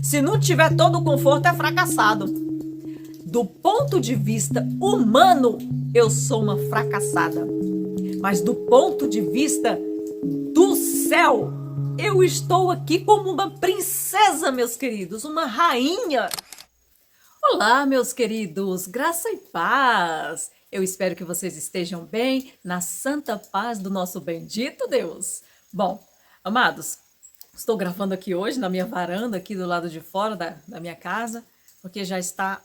Se não tiver todo o conforto, é fracassado. Do ponto de vista humano, eu sou uma fracassada. Mas do ponto de vista do céu, eu estou aqui como uma princesa, meus queridos, uma rainha. Olá, meus queridos, graça e paz. Eu espero que vocês estejam bem, na santa paz do nosso bendito Deus. Bom, amados, estou gravando aqui hoje na minha varanda, aqui do lado de fora da minha casa, porque já está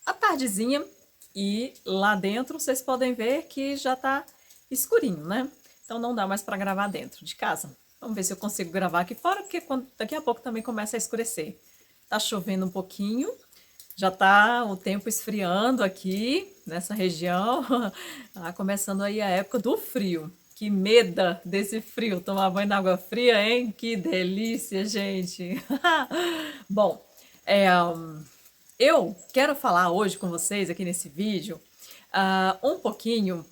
a tardezinha e lá dentro vocês podem ver que já está escurinho, né? Então não dá mais para gravar dentro de casa. Vamos ver se eu consigo gravar aqui fora, porque daqui a pouco também começa a escurecer. Tá chovendo um pouquinho, já tá o tempo esfriando aqui nessa região. Tá começando aí a época do frio. Que meda desse frio, tomar banho na água fria, hein? Que delícia, gente! Bom, eu quero falar hoje com vocês aqui nesse vídeo um pouquinho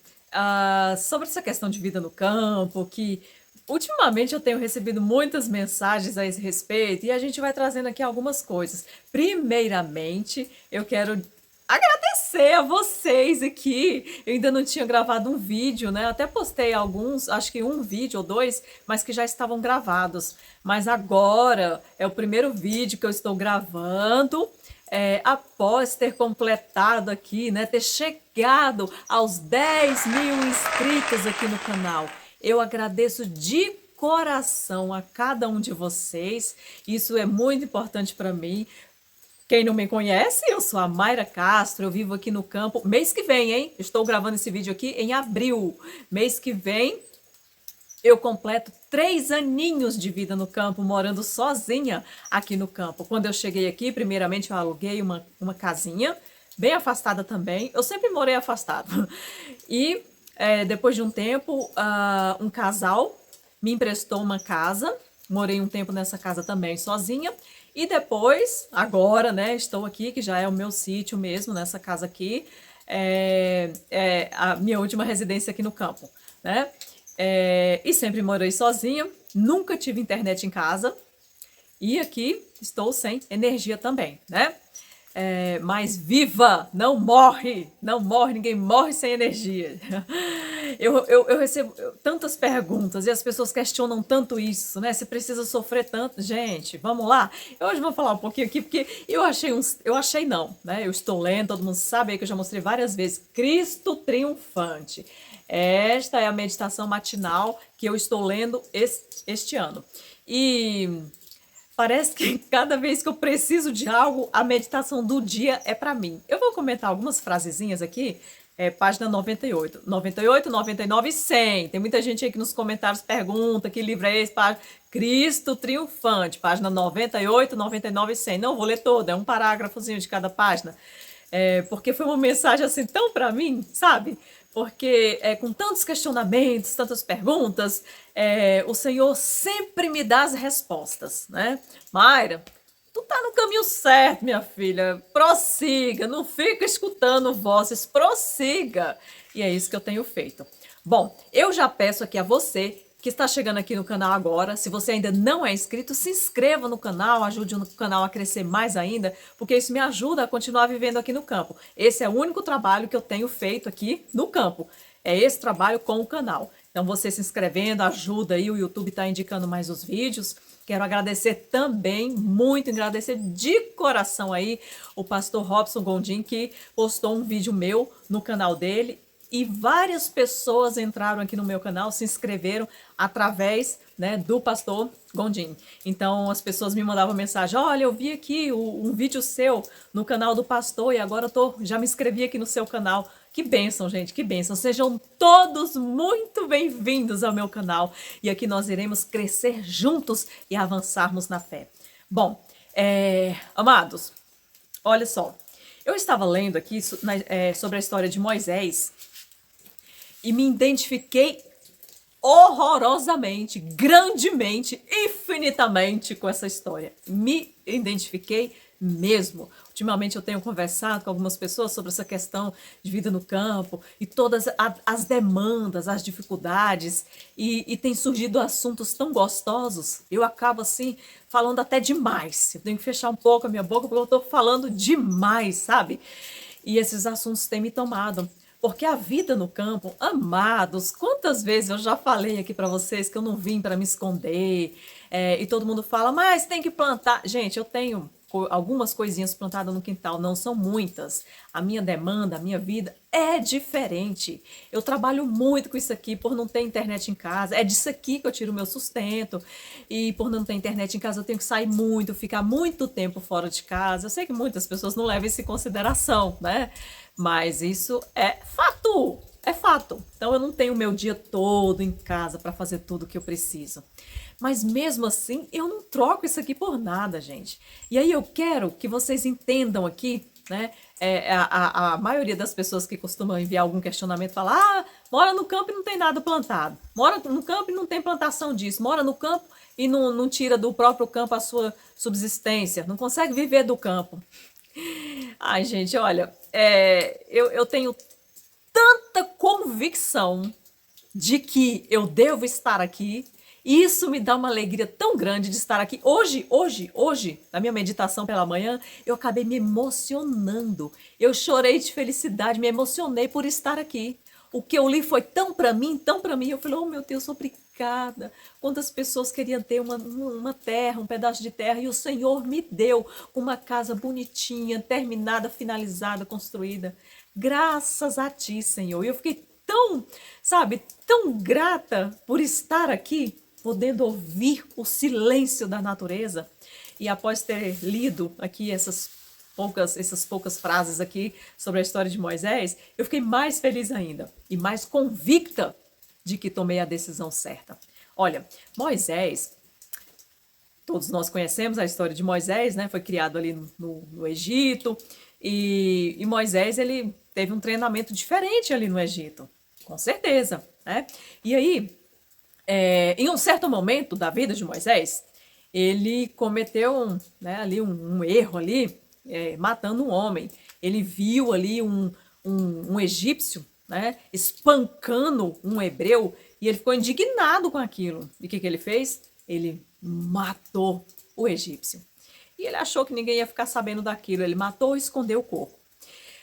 sobre essa questão de vida no campo, que ultimamente eu tenho recebido muitas mensagens a esse respeito e a gente vai trazendo aqui algumas coisas. Primeiramente, eu quero agradecer a vocês aqui. Eu ainda não tinha gravado um vídeo, né? Até postei alguns, acho que um vídeo ou dois, mas que já estavam gravados. Mas agora é o primeiro vídeo que eu estou gravando. Após ter completado aqui, né, ter chegado aos 10 mil inscritos aqui no canal. Eu agradeço de coração a cada um de vocês, isso é muito importante para mim. Quem não me conhece, eu sou a Mayra Castro, eu vivo aqui no campo, mês que vem, hein? Estou gravando esse vídeo aqui em abril, mês que vem eu completo 3 aninhos de vida no campo, morando sozinha aqui no campo. Quando eu cheguei aqui, primeiramente eu aluguei uma casinha, bem afastada também. Eu sempre morei afastado. E depois de um tempo, um casal me emprestou uma casa. Morei um tempo nessa casa também sozinha. E depois, agora, né, estou aqui, que já é o meu sítio mesmo, nessa casa aqui. É a minha última residência aqui no campo, né? E sempre morei sozinha, nunca tive internet em casa e aqui estou sem energia também, né? Mas viva, não morre, ninguém morre sem energia. Eu recebo tantas perguntas e as pessoas questionam tanto isso, né? Você precisa sofrer tanto. Gente, vamos lá. Eu hoje vou falar um pouquinho aqui porque eu achei não, né? Eu estou lendo, todo mundo sabe aí que eu já mostrei várias vezes, Cristo Triunfante. Esta é a meditação matinal que eu estou lendo este ano. E parece que cada vez que eu preciso de algo, a meditação do dia é para mim. Eu vou comentar algumas frasezinhas aqui, página 98. 98, 99 e 100. Tem muita gente aí que nos comentários pergunta que livro é esse? Cristo Triunfante, página 98, 99 e 100. Não vou ler toda, é um parágrafozinho de cada página. Porque foi uma mensagem assim tão para mim, sabe? Porque com tantos questionamentos, tantas perguntas, o Senhor sempre me dá as respostas, né? Mayra, tu tá no caminho certo, minha filha, prossiga, não fica escutando vozes, prossiga. E é isso que eu tenho feito. Bom, eu já peço aqui a você que está chegando aqui no canal agora, se você ainda não é inscrito, se inscreva no canal, ajude o canal a crescer mais ainda, porque isso me ajuda a continuar vivendo aqui no campo. Esse é o único trabalho que eu tenho feito aqui no campo, é esse trabalho com o canal. Então você se inscrevendo ajuda aí, o YouTube está indicando mais os vídeos. Quero agradecer também, muito agradecer de coração aí o pastor Robson Gondim, que postou um vídeo meu no canal dele. E várias pessoas entraram aqui no meu canal, se inscreveram através, né, do pastor Gondim. Então as pessoas me mandavam mensagem: olha, eu vi aqui um vídeo seu no canal do pastor e agora já me inscrevi aqui no seu canal. Que bênção, gente, que bênção. Sejam todos muito bem-vindos ao meu canal. E aqui nós iremos crescer juntos e avançarmos na fé. Bom, amados, olha só. Eu estava lendo aqui sobre a história de Moisés e me identifiquei horrorosamente, grandemente, infinitamente com essa história. Me identifiquei mesmo. Ultimamente eu tenho conversado com algumas pessoas sobre essa questão de vida no campo e todas as demandas, as dificuldades, e tem surgido assuntos tão gostosos, eu acabo assim falando até demais. Eu tenho que fechar um pouco a minha boca porque eu estou falando demais, sabe? E esses assuntos têm me tomado. Porque a vida no campo, amados, quantas vezes eu já falei aqui para vocês que eu não vim para me esconder, e todo mundo fala, mas tem que plantar. Gente, eu tenho algumas coisinhas plantadas no quintal, não são muitas. A minha demanda, a minha vida é diferente. Eu trabalho muito com isso aqui por não ter internet em casa. É disso aqui que eu tiro o meu sustento. E por não ter internet em casa, eu tenho que sair muito, ficar muito tempo fora de casa. Eu sei que muitas pessoas não levam isso em consideração, né? Mas isso é fato. É fato. Então eu não tenho o meu dia todo em casa para fazer tudo o que eu preciso. Mas mesmo assim, eu não troco isso aqui por nada, gente. E aí eu quero que vocês entendam aqui, né? A maioria das pessoas que costumam enviar algum questionamento fala: ah, mora no campo e não tem nada plantado. Mora no campo e não tem plantação disso. Mora no campo e não tira do próprio campo a sua subsistência. Não consegue viver do campo. Ai, gente, olha, eu tenho tanta convicção de que eu devo estar aqui. E isso me dá uma alegria tão grande de estar aqui. Hoje, na minha meditação pela manhã, eu acabei me emocionando. Eu chorei de felicidade, me emocionei por estar aqui. O que eu li foi tão para mim, tão para mim. Eu falei, oh meu Deus, obrigada. Quantas pessoas queriam ter uma terra, um pedaço de terra, e o Senhor me deu uma casa bonitinha, terminada, finalizada, construída. Graças a ti, Senhor. E eu fiquei tão, sabe, tão grata por estar aqui, podendo ouvir o silêncio da natureza. E após ter lido aqui essas poucas frases aqui sobre a história de Moisés, eu fiquei mais feliz ainda e mais convicta de que tomei a decisão certa. Olha, Moisés, todos nós conhecemos a história de Moisés, né? Foi criado ali no Egito, e Moisés, ele teve um treinamento diferente ali no Egito, com certeza, né? E aí, em um certo momento da vida de Moisés, ele cometeu ali um erro ali, matando um homem. Ele viu ali um egípcio, né, espancando um hebreu, e ele ficou indignado com aquilo. E o que ele fez? Ele matou o egípcio. E ele achou que ninguém ia ficar sabendo daquilo. Ele matou e escondeu o corpo.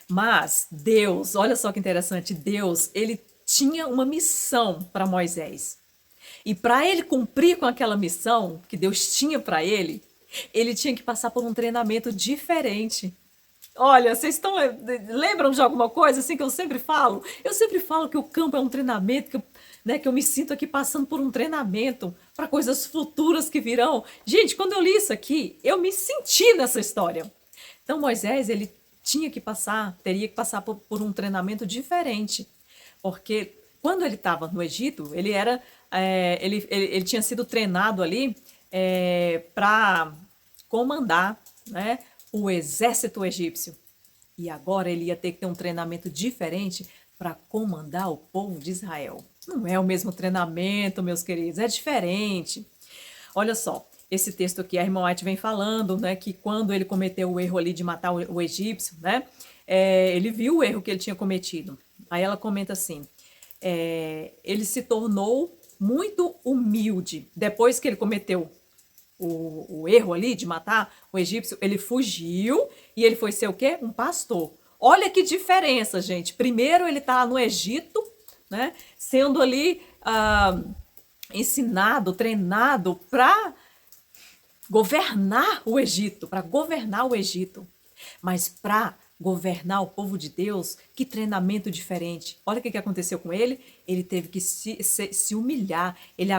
Mas Deus, olha só que interessante, Deus, ele tinha uma missão para Moisés. E para ele cumprir com aquela missão que Deus tinha para ele tinha que passar por um treinamento diferente. Olha, vocês lembram de alguma coisa assim que eu sempre falo? Eu sempre falo que o campo é um treinamento, que eu me sinto aqui passando por um treinamento para coisas futuras que virão. Gente, quando eu li isso aqui, eu me senti nessa história. Então Moisés, ele teria que passar por um treinamento diferente. Porque quando ele estava no Egito, ele tinha sido treinado ali para comandar, né, o exército egípcio. E agora ele ia ter que ter um treinamento diferente para comandar o povo de Israel. Não é o mesmo treinamento, meus queridos, é diferente. Olha só, esse texto aqui, a irmã White vem falando, né, que quando ele cometeu o erro ali de matar o egípcio, né, ele viu o erro que ele tinha cometido. Aí ela comenta assim, ele se tornou muito humilde. Depois que ele cometeu o erro ali de matar o egípcio, ele fugiu e ele foi ser o quê? Um pastor. Olha que diferença, gente. Primeiro ele está no Egito, né, sendo ali ensinado, treinado para governar o Egito, Mas para governar o povo de Deus, que treinamento diferente. Olha o que aconteceu com ele. Ele teve que se humilhar. Ele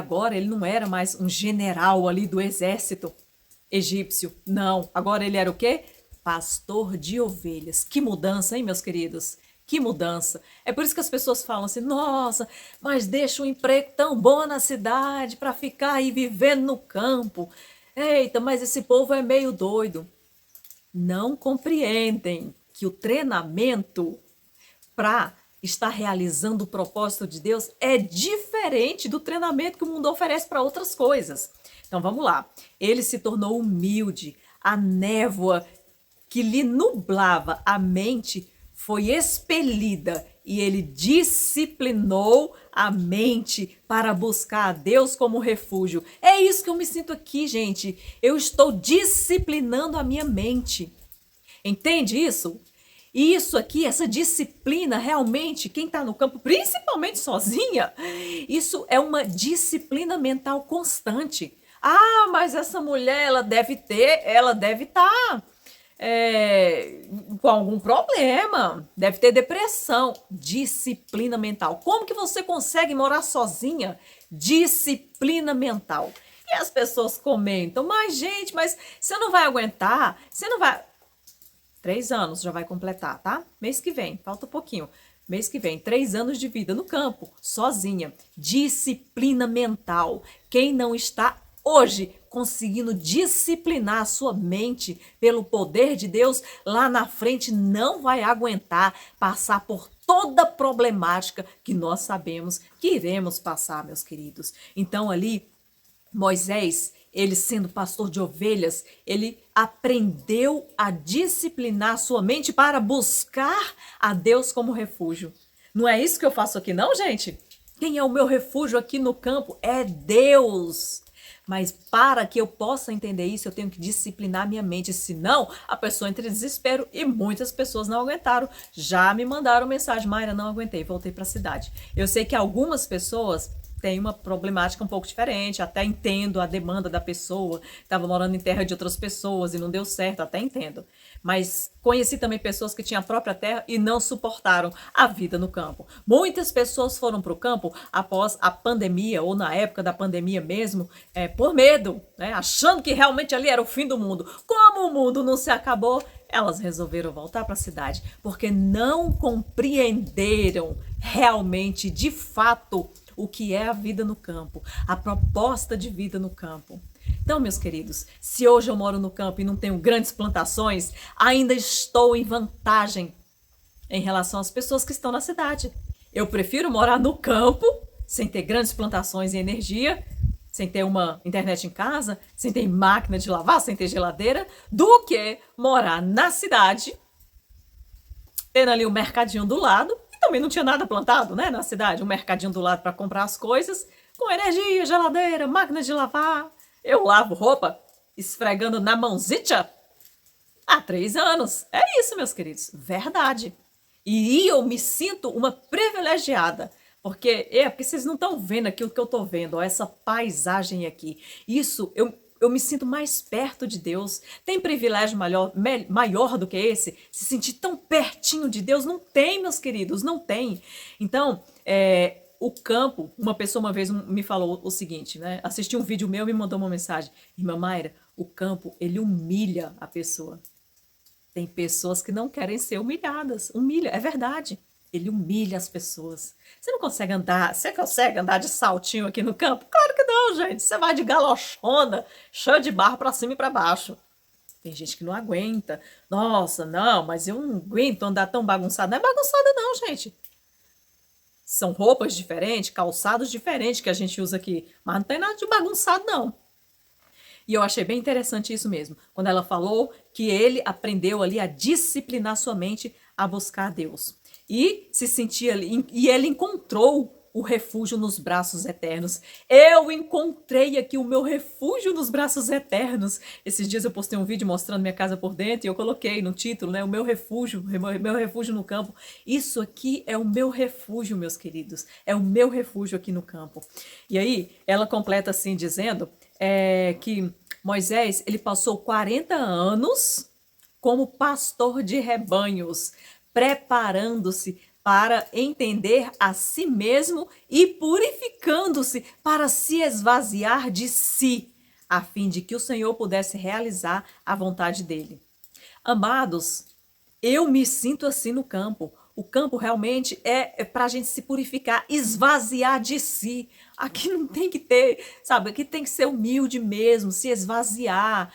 não era mais um general ali do exército egípcio. Não, agora ele era o quê? Pastor de ovelhas. Que mudança, hein, meus queridos? Que mudança. É por isso que as pessoas falam assim, nossa, mas deixa um emprego tão bom na cidade para ficar aí vivendo no campo. Eita, mas esse povo é meio doido. Não compreendem que o treinamento para estar realizando o propósito de Deus é diferente do treinamento que o mundo oferece para outras coisas. Então vamos lá. Ele se tornou humilde. A névoa que lhe nublava a mente foi expelida e ele disciplinou a mente para buscar a Deus como refúgio. É isso que eu me sinto aqui, gente. Eu estou disciplinando a minha mente. Entende isso? E isso aqui, essa disciplina, realmente, quem está no campo, principalmente sozinha, isso é uma disciplina mental constante. Ah, mas essa mulher, ela deve estar com algum problema, deve ter depressão. Disciplina mental. Como que você consegue morar sozinha? Disciplina mental. E as pessoas comentam, mas gente, mas você não vai aguentar, você não vai... 3 anos já vai completar, tá? Mês que vem, falta um pouquinho. Mês que vem, 3 anos de vida no campo, sozinha. Disciplina mental. Quem não está hoje conseguindo disciplinar a sua mente pelo poder de Deus, lá na frente não vai aguentar passar por toda a problemática que nós sabemos que iremos passar, meus queridos. Então ali, Moisés, ele sendo pastor de ovelhas, ele aprendeu a disciplinar sua mente para buscar a Deus como refúgio. Não é isso que eu faço aqui não, gente? Quem é o meu refúgio aqui no campo? É Deus. Mas para que eu possa entender isso, eu tenho que disciplinar minha mente, senão a pessoa entra em desespero e muitas pessoas não aguentaram. Já me mandaram mensagem, Mayra, não aguentei, voltei para a cidade. Eu sei que algumas pessoas tem uma problemática um pouco diferente, até entendo a demanda da pessoa, estava morando em terra de outras pessoas e não deu certo, até entendo. Mas conheci também pessoas que tinham a própria terra e não suportaram a vida no campo. Muitas pessoas foram para o campo após a pandemia, ou na época da pandemia mesmo, por medo, né? Achando que realmente ali era o fim do mundo. Como o mundo não se acabou, elas resolveram voltar para a cidade, porque não compreenderam realmente, de fato, o que é a vida no campo, a proposta de vida no campo. Então, meus queridos, se hoje eu moro no campo e não tenho grandes plantações, ainda estou em vantagem em relação às pessoas que estão na cidade. Eu prefiro morar no campo, sem ter grandes plantações e energia, sem ter uma internet em casa, sem ter máquina de lavar, sem ter geladeira, do que morar na cidade, tendo ali o mercadinho do lado. Também não tinha nada plantado, né, na cidade, um mercadinho do lado para comprar as coisas, com energia, geladeira, máquina de lavar. Eu lavo roupa esfregando na mãozita há 3 anos. É isso, meus queridos, verdade. E eu me sinto uma privilegiada, porque vocês não estão vendo aqui o que eu estou vendo, ó, essa paisagem aqui. Isso, eu me sinto mais perto de Deus. Tem privilégio maior do que esse? Se sentir tão pertinho de Deus? Não tem, meus queridos, não tem. Então, o campo, uma pessoa uma vez me falou o seguinte, né? Assistiu um vídeo meu e me mandou uma mensagem. Irmã Mayra, o campo, ele humilha a pessoa. Tem pessoas que não querem ser humilhadas. Humilha, é verdade. Ele humilha as pessoas. Você não consegue andar, você consegue andar de saltinho aqui no campo? Claro que não, gente. Você vai de galochona, cheio de barro para cima e para baixo. Tem gente que não aguenta. Nossa, não, mas eu não aguento andar tão bagunçado. Não é bagunçada não, gente. São roupas diferentes, calçados diferentes que a gente usa aqui. Mas não tem nada de bagunçado, não. E eu achei bem interessante isso mesmo. Quando ela falou que ele aprendeu ali a disciplinar sua mente a buscar a Deus. E se sentia ali, e ele encontrou o refúgio nos braços eternos. Eu encontrei aqui o meu refúgio nos braços eternos. Esses dias eu postei um vídeo mostrando minha casa por dentro e eu coloquei no título, né, o meu refúgio no campo. Isso aqui é o meu refúgio, meus queridos. É o meu refúgio aqui no campo. E aí ela completa assim dizendo que Moisés, ele passou 40 anos como pastor de rebanhos, preparando-se para entender a si mesmo e purificando-se para se esvaziar de si, a fim de que o Senhor pudesse realizar a vontade dele. Amados, eu me sinto assim no campo. O campo realmente é para a gente se purificar, esvaziar de si. Aqui não tem que ter, sabe? Aqui tem que ser humilde mesmo, se esvaziar.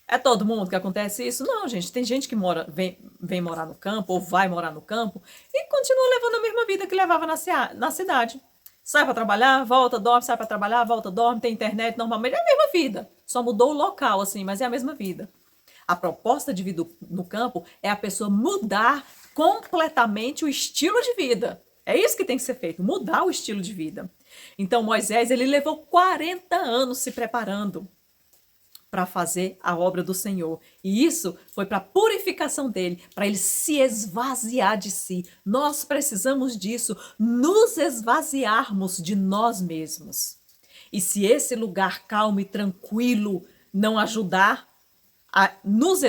É todo mundo que acontece isso? Não, gente. Tem gente que vem morar no campo ou vai morar no campo e continua levando a mesma vida que levava na cidade. Sai para trabalhar, volta, dorme, sai para trabalhar, volta, dorme, tem internet, normalmente é a mesma vida. Só mudou o local, assim, mas é a mesma vida. A proposta de vida no campo é a pessoa mudar completamente o estilo de vida. É isso que tem que ser feito, mudar o estilo de vida. Então Moisés, ele levou 40 anos se preparando para fazer a obra do Senhor. E isso foi para a purificação dele, para ele se esvaziar de si. Nós precisamos disso, nos esvaziarmos de nós mesmos. E se esse lugar calmo e tranquilo não ajudar a nos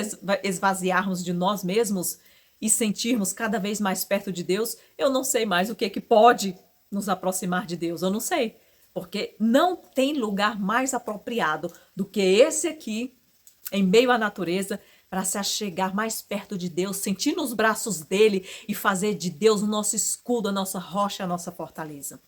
esvaziarmos de nós mesmos e sentirmos cada vez mais perto de Deus, eu não sei mais o que pode nos aproximar de Deus, eu não sei. Porque não tem lugar mais apropriado do que esse aqui, em meio à natureza, para se achegar mais perto de Deus, sentir nos braços dele e fazer de Deus o nosso escudo, a nossa rocha, a nossa fortaleza.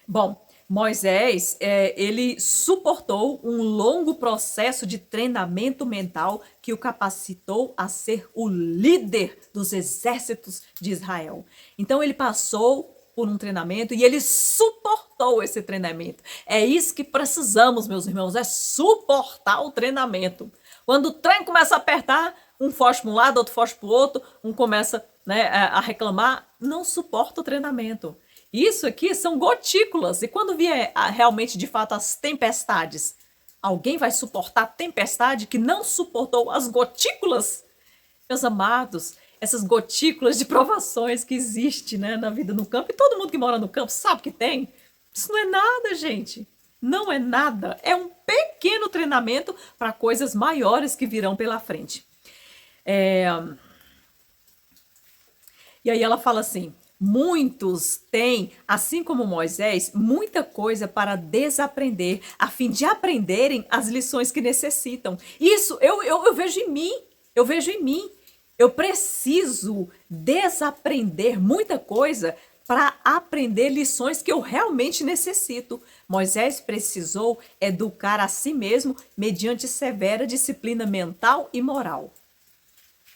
Bom, Moisés, ele suportou um longo processo de treinamento mental que o capacitou a ser o líder dos exércitos de Israel. Então ele passou por um treinamento e ele suportou esse treinamento. É isso que precisamos, meus irmãos, é suportar o treinamento. Quando o trem começa a apertar, um foge para um lado, outro foge para o outro, um começa, né, a reclamar, não suporta o treinamento. Isso aqui são gotículas, e quando vier realmente, de fato, as tempestades, alguém vai suportar a tempestade que não suportou as gotículas? Meus amados, essas gotículas de provações que existem, né, na vida no campo, e todo mundo que mora no campo sabe que tem. Isso não é nada, gente. Não é nada. É um pequeno treinamento para coisas maiores que virão pela frente. E aí ela fala assim: muitos têm, assim como Moisés, muita coisa para desaprender, a fim de aprenderem as lições que necessitam. Isso eu vejo em mim. Eu vejo em mim. Eu preciso desaprender muita coisa para aprender lições que eu realmente necessito. Moisés precisou educar a si mesmo mediante severa disciplina mental e moral.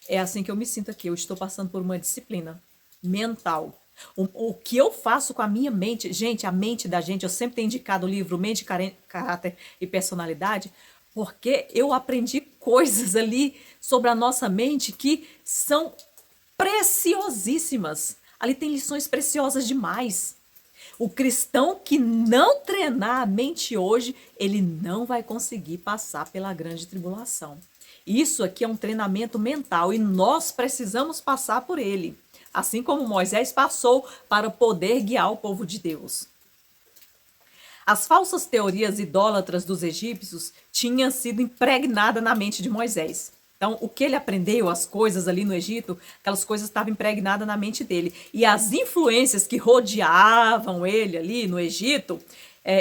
É assim que eu me sinto aqui. Eu estou passando por uma disciplina mental. O que eu faço com a minha mente, gente, a mente da gente, eu sempre tenho indicado o livro Mente, Caráter e Personalidade, porque eu aprendi coisas ali sobre a nossa mente que são preciosíssimas. Ali tem lições preciosas demais. O cristão que não treinar a mente hoje, ele não vai conseguir passar pela grande tribulação. Isso aqui é um treinamento mental e nós precisamos passar por ele, assim como Moisés passou para poder guiar o povo de Deus. As falsas teorias idólatras dos egípcios tinham sido impregnadas na mente de Moisés. Então, o que ele aprendeu, as coisas ali no Egito, aquelas coisas estavam impregnadas na mente dele. E as influências que rodeavam ele ali no Egito,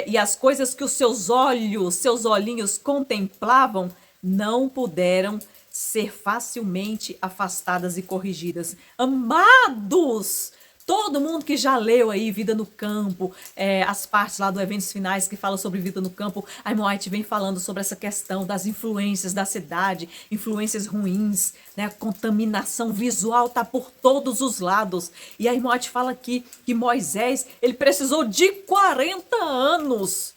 e as coisas que os seus olhinhos contemplavam, não puderam ser facilmente afastadas e corrigidas. Amados! Todo mundo que já leu aí Vida no Campo, as partes lá do Eventos Finais que falam sobre vida no campo, a Ellen White vem falando sobre essa questão das influências da cidade, influências ruins, né? A contaminação visual está por todos os lados. E a Ellen White fala aqui que Moisés, ele precisou de 40 anos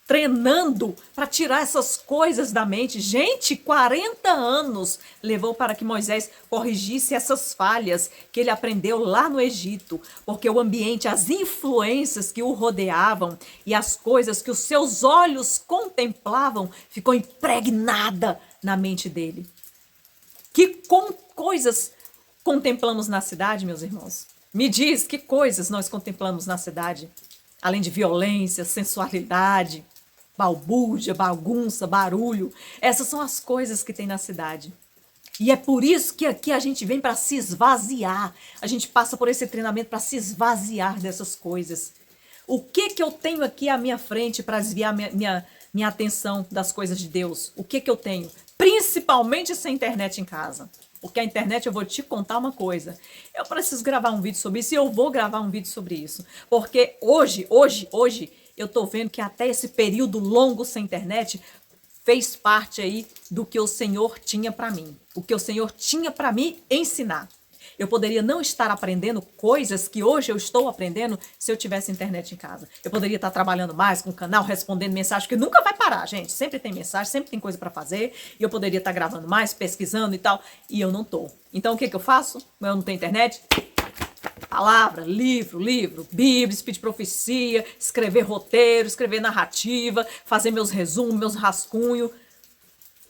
treinando para tirar essas coisas da mente. Gente, 40 anos levou para que Moisés corrigisse essas falhas que ele aprendeu lá no Egito, porque o ambiente, as influências que o rodeavam e as coisas que os seus olhos contemplavam ficou impregnada na mente dele. Que coisas contemplamos na cidade, meus irmãos? Me diz, que coisas nós contemplamos na cidade? Além de violência, sensualidade, balbúrdia, bagunça, barulho. Essas são as coisas que tem na cidade. E é por isso que aqui a gente vem para se esvaziar. A gente passa por esse treinamento para se esvaziar dessas coisas. O que eu tenho aqui à minha frente para desviar minha atenção das coisas de Deus? O que eu tenho? Principalmente essa internet em casa. Porque a internet, eu vou te contar uma coisa. Eu preciso gravar um vídeo sobre isso e eu vou gravar um vídeo sobre isso. Porque hoje, eu tô vendo que até esse período longo sem internet fez parte aí do que o Senhor tinha para mim. O que o Senhor tinha para me ensinar. Eu poderia não estar aprendendo coisas que hoje eu estou aprendendo se eu tivesse internet em casa. Eu poderia estar trabalhando mais com o canal, respondendo mensagem, que nunca vai parar, gente. Sempre tem mensagem, sempre tem coisa para fazer. E eu poderia estar gravando mais, pesquisando e tal. E eu não tô. Então o que eu faço? Eu não tenho internet? Palavra, livro, Bíblia, speed profecia, escrever roteiro, escrever narrativa, fazer meus resumos, meus rascunhos.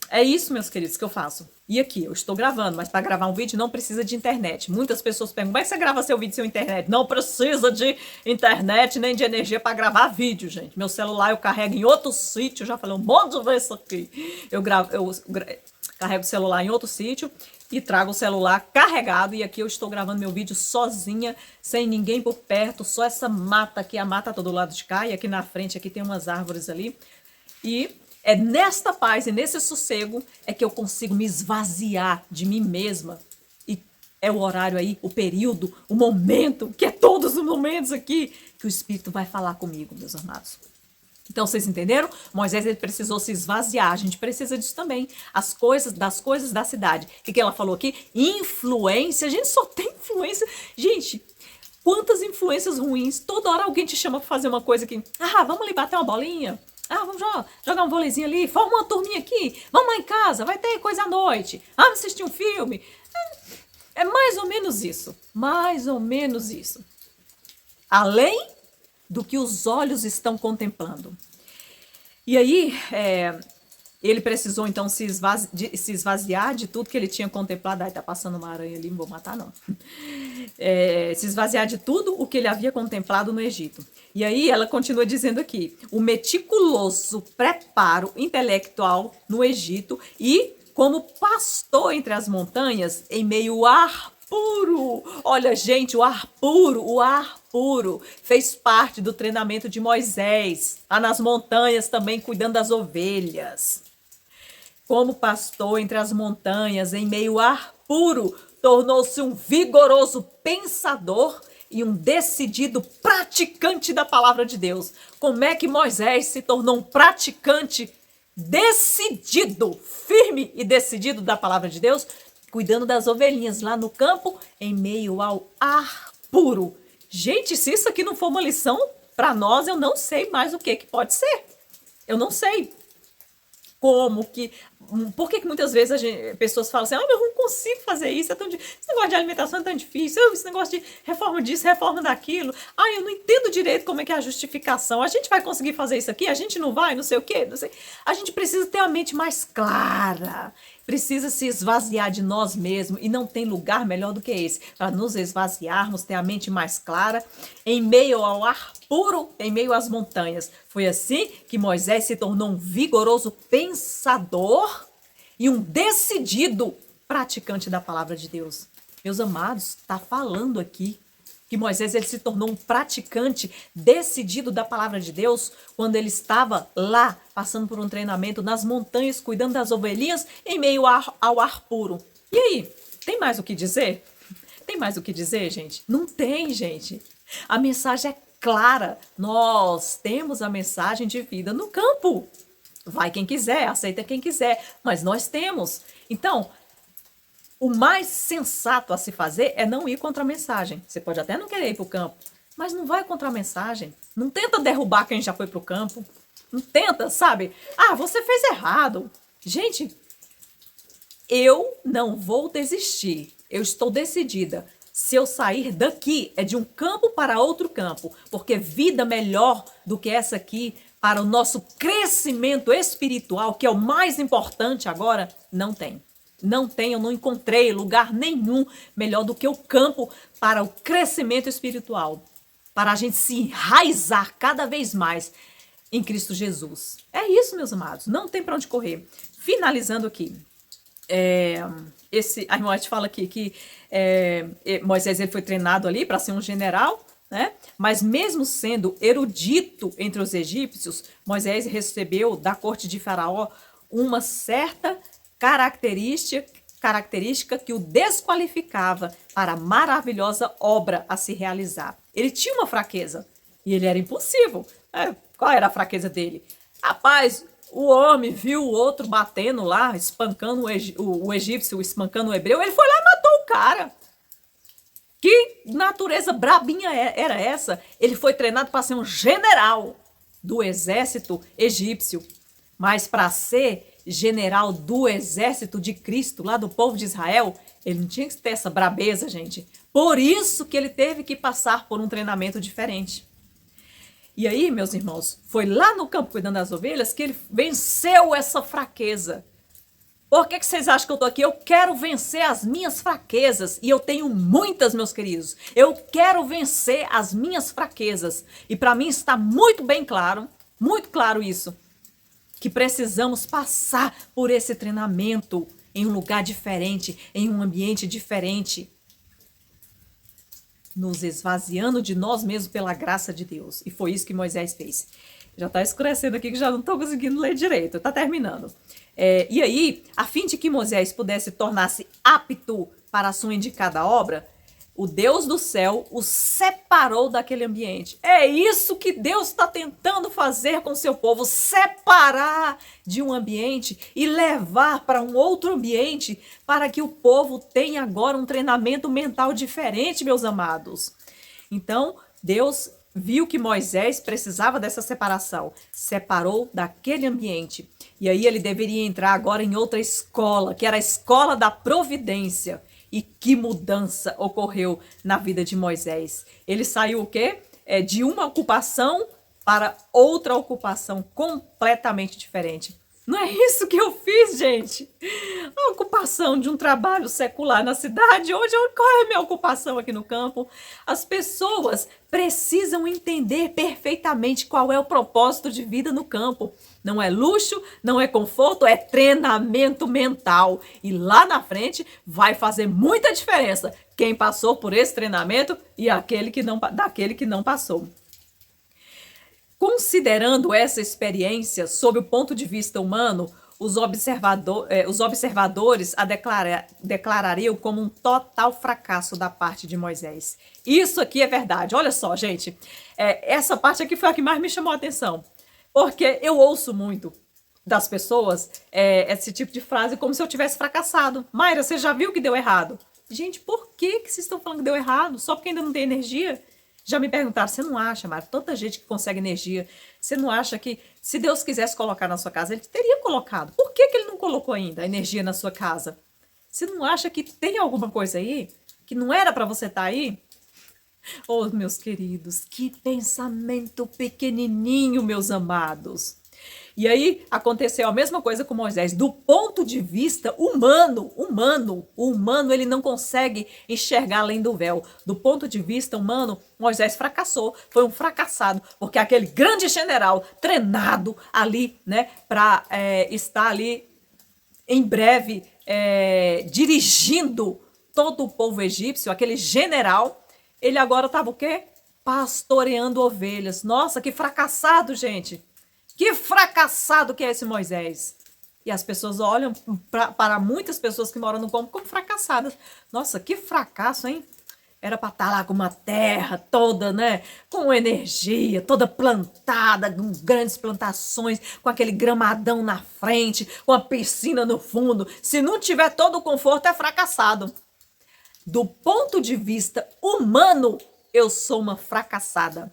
É isso, meus queridos, que eu faço. E aqui, eu estou gravando, mas para gravar um vídeo não precisa de internet. Muitas pessoas perguntam, como é que você grava seu vídeo sem internet? Não precisa de internet nem de energia para gravar vídeo, gente. Meu celular eu carrego em outro sítio, eu já falei um monte de vezes isso aqui. Carrego o celular em outro sítio e trago o celular carregado. E aqui eu estou gravando meu vídeo sozinha, sem ninguém por perto, só essa mata aqui, a mata tá do lado de cá, e aqui na frente aqui tem umas árvores ali. E é nesta paz e nesse sossego é que eu consigo me esvaziar de mim mesma. E é o horário aí, o período, o momento, que é todos os momentos aqui, que o Espírito vai falar comigo, meus amados. Então, vocês entenderam? Moisés, ele precisou se esvaziar. A gente precisa disso também. Das coisas da cidade. O que ela falou aqui? Influência. A gente só tem influência. Gente, quantas influências ruins. Toda hora alguém te chama pra fazer uma coisa aqui. Ah, vamos ali bater uma bolinha? Ah, vamos jogar um vôleizinho ali, forma uma turminha aqui, vamos lá em casa, vai ter coisa à noite, vamos assistir um filme. É mais ou menos isso, mais ou menos isso. Além do que os olhos estão contemplando. E aí, ele precisou então se esvaziar de tudo que ele tinha contemplado. Ai, tá passando uma aranha ali, não vou matar não. Se esvaziar de tudo o que ele havia contemplado no Egito. E aí ela continua dizendo aqui, o meticuloso preparo intelectual no Egito e como pastor entre as montanhas em meio ao ar puro. Olha, gente, o ar puro fez parte do treinamento de Moisés, lá nas montanhas também cuidando das ovelhas. Como pastor entre as montanhas em meio ao ar puro, tornou-se um vigoroso pensador e um decidido praticante da palavra de Deus. Como é que Moisés se tornou um praticante decidido, firme e decidido da palavra de Deus? Cuidando das ovelhinhas lá no campo, em meio ao ar puro. Gente, se isso aqui não for uma lição para nós, eu não sei mais o que pode ser. Eu não sei. Por que muitas vezes pessoas falam assim, eu não consigo fazer isso, esse negócio de alimentação é tão difícil, esse negócio de reforma disso, reforma daquilo, eu não entendo direito como é que é a justificação, a gente vai conseguir fazer isso aqui, a gente não vai, não sei o quê, não sei. A gente precisa ter a mente mais clara, precisa se esvaziar de nós mesmos, e não tem lugar melhor do que esse, para nos esvaziarmos, ter a mente mais clara, em meio ao ar puro, em meio às montanhas. Foi assim que Moisés se tornou um vigoroso pensador e um decidido praticante da palavra de Deus. Meus amados, está falando aqui que Moisés ele se tornou um praticante decidido da palavra de Deus quando ele estava lá, passando por um treinamento nas montanhas, cuidando das ovelhinhas, em meio ao ar puro. E aí, tem mais o que dizer? Tem mais o que dizer, gente? Não tem, gente. A mensagem é clara. Nós temos a mensagem de vida no campo. Vai quem quiser, aceita quem quiser, mas nós temos. Então, o mais sensato a se fazer é não ir contra a mensagem. Você pode até não querer ir para o campo, mas não vai contra a mensagem. Não tenta derrubar quem já foi para o campo. Não tenta, sabe? Você fez errado. Gente, eu não vou desistir. Eu estou decidida. Se eu sair daqui, é de um campo para outro campo. Porque vida melhor do que essa aqui, para o nosso crescimento espiritual, que é o mais importante agora, não tem. Não tem, eu não encontrei lugar nenhum melhor do que o campo para o crescimento espiritual. Para a gente se enraizar cada vez mais em Cristo Jesus. É isso, meus amados. Não tem para onde correr. Finalizando aqui. A irmã te fala aqui que Moisés ele foi treinado ali para ser um general, né? Mas mesmo sendo erudito entre os egípcios, Moisés recebeu da corte de Faraó uma certa característica que o desqualificava para a maravilhosa obra a se realizar. Ele tinha uma fraqueza e ele era impulsivo. Qual era a fraqueza dele? Rapaz, o homem viu o outro batendo lá, espancando o egípcio, espancando o hebreu, ele foi lá e matou o cara. Que natureza brabinha era essa? Ele foi treinado para ser um general do exército egípcio. Mas para ser general do exército de Cristo, lá do povo de Israel, ele não tinha que ter essa brabeza, gente. Por isso que ele teve que passar por um treinamento diferente. E aí, meus irmãos, foi lá no campo cuidando das ovelhas que ele venceu essa fraqueza. Por que vocês acham que eu tô aqui? Eu quero vencer as minhas fraquezas. E eu tenho muitas, meus queridos. Eu quero vencer as minhas fraquezas. E para mim está muito claro isso, que precisamos passar por esse treinamento em um lugar diferente, em um ambiente diferente, nos esvaziando de nós mesmos pela graça de Deus. E foi isso que Moisés fez. Já está escurecendo aqui que já não estou conseguindo ler direito. Está terminando. E aí, a fim de que Moisés pudesse tornar-se apto para a sua indicada obra, o Deus do céu o separou daquele ambiente. É isso que Deus está tentando fazer com o seu povo, separar de um ambiente e levar para um outro ambiente, para que o povo tenha agora um treinamento mental diferente, meus amados. Então, Deus viu que Moisés precisava dessa separação, separou daquele ambiente. E aí ele deveria entrar agora em outra escola, que era a escola da providência. E que mudança ocorreu na vida de Moisés. Ele saiu o quê? De uma ocupação para outra ocupação completamente diferente. Não é isso que eu fiz, gente? A ocupação de um trabalho secular na cidade. Hoje, qual é a minha ocupação aqui no campo? As pessoas precisam entender perfeitamente qual é o propósito de vida no campo. Não é luxo, não é conforto, é treinamento mental. E lá na frente vai fazer muita diferença quem passou por esse treinamento e daquele que não passou. Considerando essa experiência sob o ponto de vista humano, os observadores a declarariam como um total fracasso da parte de Moisés. Isso aqui é verdade. Olha só, gente, essa parte aqui foi a que mais me chamou a atenção, porque eu ouço muito das pessoas esse tipo de frase como se eu tivesse fracassado. Mayra, você já viu que deu errado? Gente, por que vocês estão falando que deu errado? Só porque ainda não tem energia? Já me perguntaram, você não acha, Mara, tanta gente que consegue energia, você não acha que se Deus quisesse colocar na sua casa, ele teria colocado. Por que ele não colocou ainda a energia na sua casa? Você não acha que tem alguma coisa aí que não era para você estar aí? Oh, meus queridos, que pensamento pequenininho, meus amados. E aí aconteceu a mesma coisa com Moisés. Do ponto de vista humano, o humano ele não consegue enxergar além do véu. Do ponto de vista humano, Moisés fracassou, foi um fracassado, porque aquele grande general treinado ali, né, para estar ali em breve dirigindo todo o povo egípcio, aquele general, ele agora estava o quê? Pastoreando ovelhas. Nossa, que fracassado, gente! Que fracassado que é esse Moisés. E as pessoas olham para muitas pessoas que moram no campo como fracassadas. Nossa, que fracasso, hein? Era para estar lá com uma terra toda, né? Com energia, toda plantada, com grandes plantações, com aquele gramadão na frente, com a piscina no fundo. Se não tiver todo o conforto, é fracassado. Do ponto de vista humano, eu sou uma fracassada.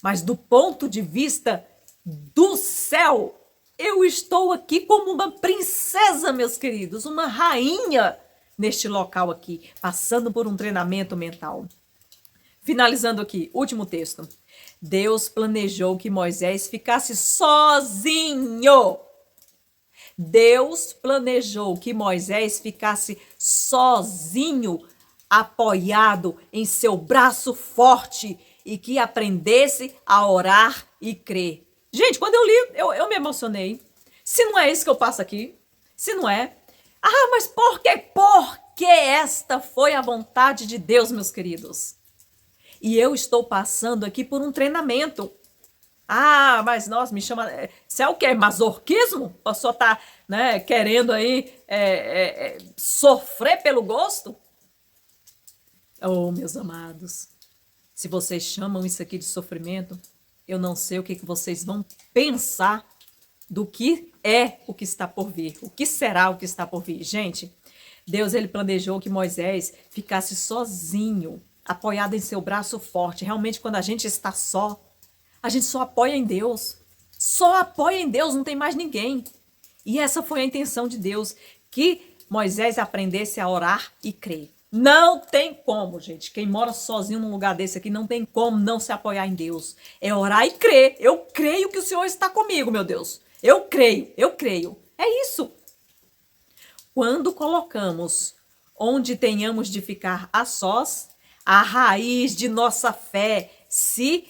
Mas do ponto de vista do céu, eu estou aqui como uma princesa, meus queridos, uma rainha neste local aqui, passando por um treinamento mental. Finalizando aqui, último texto. Deus planejou que Moisés ficasse sozinho. Deus planejou que Moisés ficasse sozinho, apoiado em seu braço forte e que aprendesse a orar e crer. Gente, quando eu li, eu me emocionei. Se não é isso que eu passo aqui, se não é... Ah, mas por quê? Porque esta foi a vontade de Deus, meus queridos. E eu estou passando aqui por um treinamento. Ah, mas nossa, me chama... Isso é o quê? Masoquismo? A pessoa tá, né, querendo aí sofrer pelo gosto? Oh, meus amados, se vocês chamam isso aqui de sofrimento, eu não sei o que vocês vão pensar do que é o que está por vir. O que será o que está por vir? Gente, Deus ele planejou que Moisés ficasse sozinho. apoiada em seu braço forte. Realmente, quando a gente está só, a gente só apoia em Deus. Só apoia em Deus, não tem mais ninguém. E essa foi a intenção de Deus, que Moisés aprendesse a orar e crer. Não tem como, gente. Quem mora sozinho num lugar desse aqui, não tem como não se apoiar em Deus. É orar e crer. Eu creio que o Senhor está comigo, meu Deus. Eu creio, eu creio. É isso. Quando colocamos onde tenhamos de ficar a sós, a raiz de nossa fé se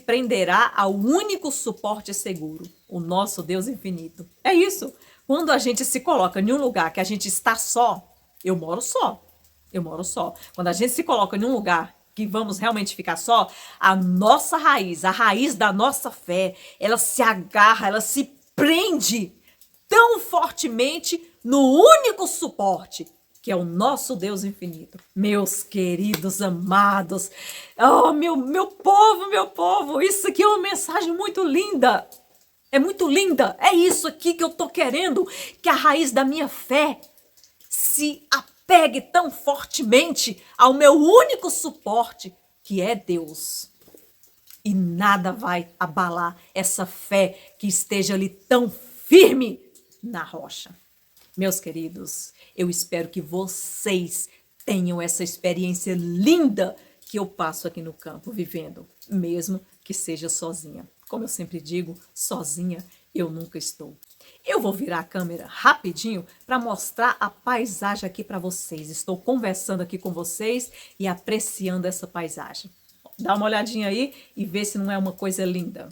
prenderá ao único suporte seguro, o nosso Deus infinito. É isso. Quando a gente se coloca em um lugar que a gente está só, eu moro só. Eu moro só. Quando a gente se coloca em um lugar que vamos realmente ficar só, a nossa raiz, a raiz da nossa fé, ela se agarra, ela se prende tão fortemente no único suporte, que é o nosso Deus infinito. Meus queridos amados, oh, meu povo, isso aqui é uma mensagem muito linda. É muito linda. É isso aqui que eu tô querendo, que a raiz da minha fé se apegue tão fortemente ao meu único suporte, que é Deus. E nada vai abalar essa fé que esteja ali tão firme na rocha. Meus queridos, eu espero que vocês tenham essa experiência linda que eu passo aqui no campo vivendo, mesmo que seja sozinha. Como eu sempre digo, sozinha eu nunca estou. Eu vou virar a câmera rapidinho para mostrar a paisagem aqui para vocês. Estou conversando aqui com vocês e apreciando essa paisagem. Dá uma olhadinha aí e vê se não é uma coisa linda.